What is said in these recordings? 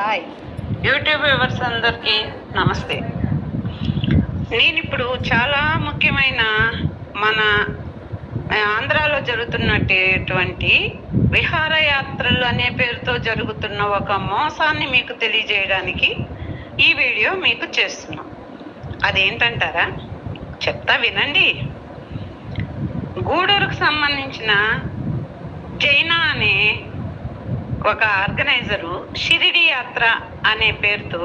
Hi YouTube viewers అందరికీ నమస్తే. నేను ఇప్పుడు చాలా ముఖ్యమైన మన ఆంధ్రాలో జరుగుతున్నటువంటి విహారయాత్రలు అనే పేరుతో జరుగుతున్న ఒక మోసాన్ని మీకు తెలియజేయడానికి ఈ వీడియో మీకు చేస్తున్నాం. అదేంటంటారా? చెప్తా వినండి. గూడూరుకు సంబంధించిన జైనా అనే ఒక ఆర్గనైజరు షిరిడి యాత్ర అనే పేరుతో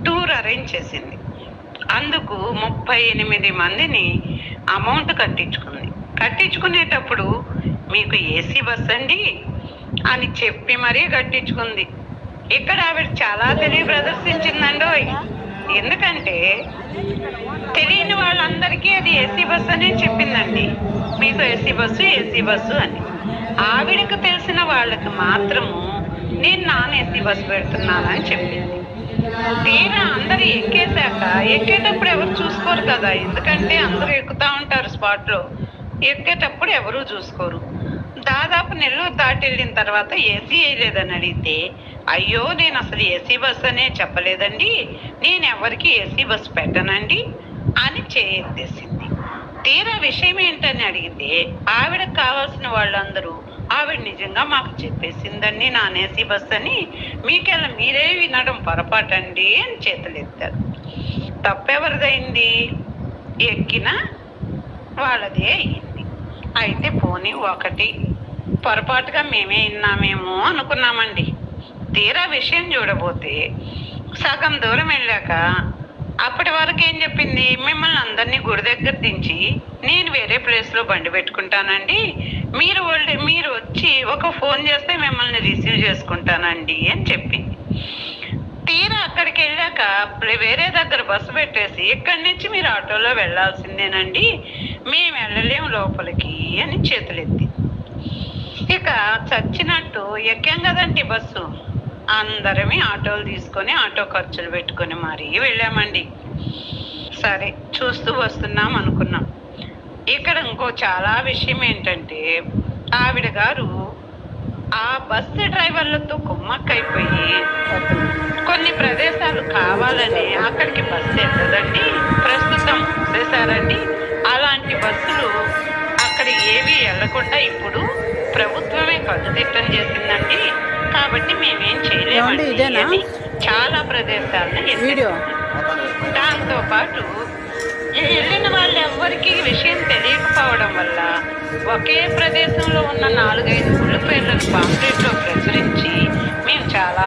టూర్ అరేంజ్ చేసింది. అందుకు 38 మందిని అమౌంట్ కట్టించుకునేటప్పుడు మీకు ఏసీ బస్ అండి అని చెప్పి మరీ కట్టించుకుంది. ఇక్కడ ఆవిడ చాలా తెలివి ప్రదర్శించిందండో. ఎందుకంటే తెలియని వాళ్ళందరికీ అది ఏసీ బస్సు అనే చెప్పిందండి. మీకు ఏసీ బస్సు అని. ఆవిడకు తెలిసిన వాళ్ళకి మాత్రము నేను నాన్ ఏసీ బస్సు పెడుతున్నానని చెప్పింది. తీరా అందరు ఎక్కేటప్పుడు ఎవరు చూసుకోరు కదా, ఎందుకంటే అందరూ ఎక్కుతా ఉంటారు స్పాట్లో. ఎక్కేటప్పుడు ఎవరూ చూసుకోరు. దాదాపు నెల్లూరు దాటి వెళ్ళిన తర్వాత ఏసీ వేయలేదని అడిగితే, అయ్యో నేను అసలు ఏసీ బస్సు అనే చెప్పలేదండి, నేను ఎవరికి ఏసీ బస్సు పెట్టనండి అని చేయెత్తేసింది. తీరా విషయం ఏంటని అడిగితే ఆవిడకు కావాల్సిన వాళ్ళందరూ ఆవిడ నిజంగా మాకు చెప్పేసిందండి నాన్ ఏసీ బస్ అని, మీకెలా మీరే వినడం పొరపాటండి అని చేతులెత్తారు. తప్పెవరిదైంది? ఎక్కిన వాళ్ళదే అయ్యింది. అయితే పోనీ ఒకటి పొరపాటుగా మేమే విన్నామేమో అనుకున్నామండి. తీరా విషయం చూడబోతే సగం దూరం వెళ్ళాక అప్పటి వరకు ఏం చెప్పింది, మిమ్మల్ని అందరినీ గుడి దగ్గర దించి నేను వేరే ప్లేస్లో బండి పెట్టుకుంటానండి, మీరు వచ్చి ఒక ఫోన్ చేస్తే మిమ్మల్ని రిసీవ్ చేసుకుంటానండి అని చెప్పింది. తీరా అక్కడికి వెళ్ళాక వేరే దగ్గర బస్సు పెట్టేసి ఇక్కడి నుంచి మీరు ఆటోలో వెళ్ళాల్సిందేనండి, మేము వెళ్ళలేము లోపలికి అని చేతులెత్తి. ఇక చచ్చినట్టు ఎక్కాం కదండి బస్సు. అందరమే ఆటోలు తీసుకొని ఆటో ఖర్చులు పెట్టుకొని మరీ వెళ్ళామండి. సరే చూస్తూ వస్తున్నాం అనుకున్నాం. ఇక్కడ ఇంకో చాలా విషయం ఏంటంటే ఆవిడ గారు ఆ బస్సు డ్రైవర్లతో కుమ్మక్కైపోయి కొన్ని ప్రదేశాలు కావాలని అక్కడికి బస్సు వెళ్ళదండి, ప్రస్తుతం చేశారండి. అలాంటి బస్సులు అక్కడ ఏవి వెళ్ళకుండా ఇప్పుడు ప్రభుత్వమే కట్టుదిట్టం చేసిందండి, కాబట్టి మేమేం చేయలేమండి. చాలా ప్రదేశాలను దాంతో పాటు వెళ్ళిన వాళ్ళు ఎవరికి విషయం తెలియకపోవడం వల్ల ఒకే ప్రదేశంలో ఉన్న 4-5 గుళ్ళు పేర్లను పాంప్లెట్లో ప్రచురించి మేము చాలా